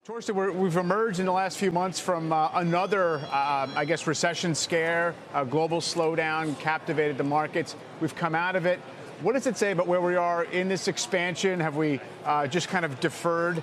Torsten, we've emerged in the last few months from another, I guess, recession scare. A global slowdown captivated the markets. We've come out of it. What does it say about where we are in this expansion? Have we just kind of deferred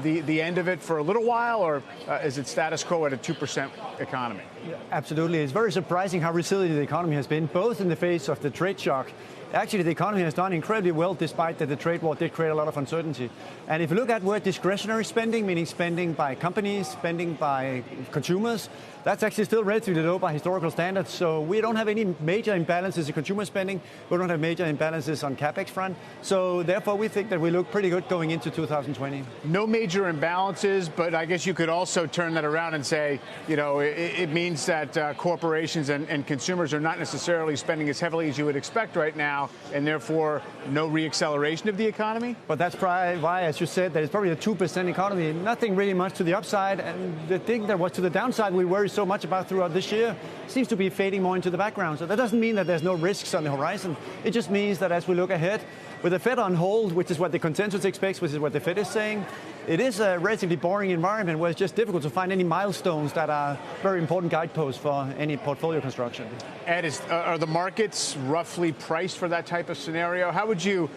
the end of it for a little while, or is it status quo at a 2% economy? Yeah, absolutely. It's very surprising how resilient the economy has been, both in the face of the trade shock. Actually, the economy has done incredibly well, despite that the trade war did create a lot of uncertainty. And if you look at where discretionary spending, meaning spending by companies, spending by consumers, that's actually still relatively low by historical standards. So we don't have any major imbalances in consumer spending. We don't have major imbalances on CapEx front. So therefore, we think that we look pretty good going into 2020. No major imbalances, but I guess you could also turn that around and say, you know, it means that corporations and consumers are not necessarily spending as heavily as you would expect right now, and therefore no reacceleration of the economy? But that's probably why, as you said, that it's probably a 2% economy, nothing really much to the upside. And the thing that was to the downside we worry so much about throughout this year seems to be fading more into the background. So that doesn't mean that there's no risks on the horizon. It just means that as we look ahead, with the Fed on hold, which is what the consensus expects, which is what the Fed is saying, it is a relatively boring environment where it's just difficult to find any milestones that are very important guideposts for any portfolio construction. Ed, are the markets roughly priced for that type of scenario? How would you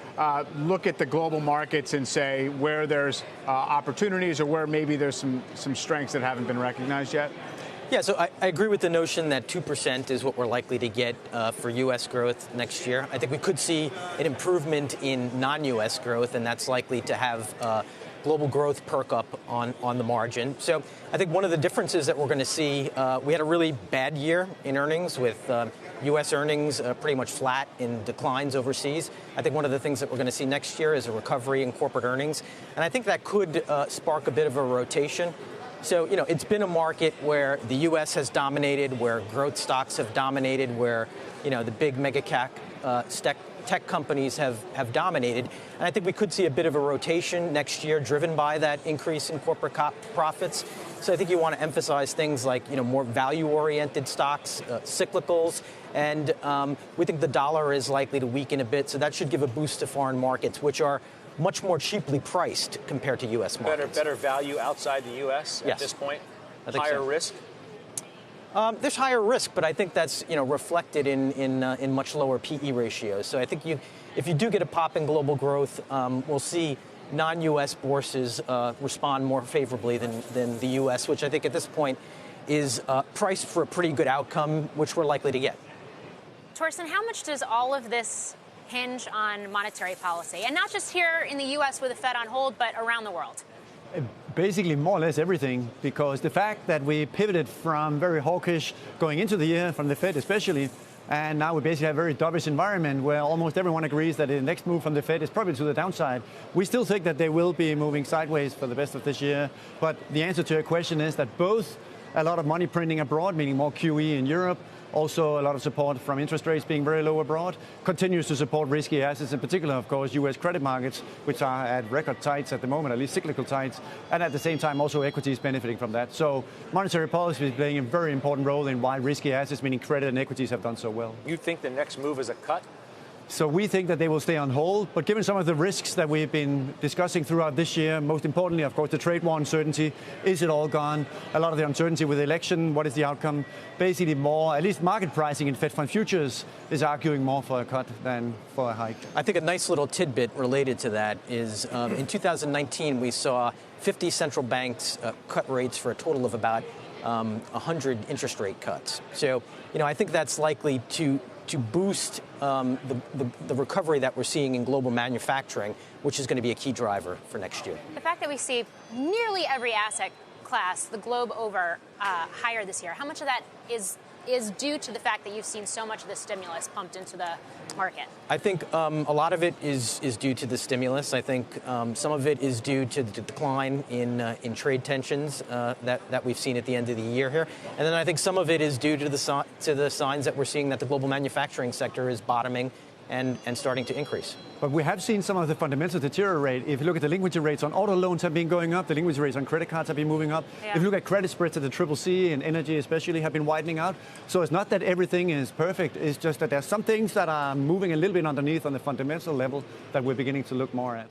look at the global markets and say where there's opportunities or where maybe there's some strengths that haven't been recognized yet? Yeah, so I agree with the notion that 2% is what we're likely to get for U.S. growth next year. I think we could see an improvement in non-U.S. growth, and that's likely to have global growth perk up on the margin. So I think one of the differences that we're going to see, we had a really bad year in earnings with U.S. earnings pretty much flat in declines overseas. I think one of the things that we're going to see next year is a recovery in corporate earnings, and I think that could spark a bit of a rotation. So, you know, it's been a market where the U.S. has dominated, where growth stocks have dominated, where, you know, the big mega cap tech companies have dominated. And I think we could see a bit of a rotation next year driven by that increase in corporate profits. So I think you want to emphasize things like, you know, more value-oriented stocks, cyclicals, and we think the dollar is likely to weaken a bit. So that should give a boost to foreign markets, which are much more cheaply priced compared to U.S. markets. Better value outside the U.S. at this point? Higher risk? There's higher risk, but I think that's, you know, reflected in much lower PE ratios. So I think if you do get a pop in global growth, we'll see non-U.S. bourses respond more favorably than the U.S., which I think at this point is priced for a pretty good outcome, which we're likely to get. Torsten, how much does all of this hinge on monetary policy, and not just here in the U.S. with the Fed on hold, but around the world? Basically, more or less everything, because the fact that we pivoted from very hawkish going into the year, from the Fed especially, and now we basically have a very dovish environment where almost everyone agrees that the next move from the Fed is probably to the downside. We still think that they will be moving sideways for the rest of this year, but the answer to your question is that both a lot of money printing abroad, meaning more QE in Europe, also a lot of support from interest rates being very low abroad, continues to support risky assets, in particular, of course, U.S. credit markets, which are at record tights at the moment, at least cyclical tights, and at the same time also equities benefiting from that. So monetary policy is playing a very important role in why risky assets, meaning credit and equities, have done so well. You think the next move is a cut? So we think that they will stay on hold, but given some of the risks that we've been discussing throughout this year, most importantly, of course, the trade war uncertainty, is it all gone? A lot of the uncertainty with the election, what is the outcome? Basically more, at least market pricing in Fed fund futures is arguing more for a cut than for a hike. I think a nice little tidbit related to that is in 2019, we saw 50 central banks cut rates for a total of about 100 interest rate cuts. So, you know, I think that's likely to boost the recovery that we're seeing in global manufacturing, which is going to be a key driver for next year. The fact that we see nearly every asset class, the globe over, higher this year, how much of that is due to the fact that you've seen so much of the stimulus pumped into the market? I think a lot of it is due to the stimulus. I think some of it is due to the decline in trade tensions that we've seen at the end of the year here. And then I think some of it is due to the signs that we're seeing that the global manufacturing sector is bottoming and starting to increase. But we have seen some of the fundamentals deteriorate. If you look at the delinquency rates on auto loans have been going up, the delinquency rates on credit cards have been moving up. Yeah. If you look at credit spreads at the CCC and energy especially have been widening out. So it's not that everything is perfect, it's just that there's some things that are moving a little bit underneath on the fundamental level that we're beginning to look more at.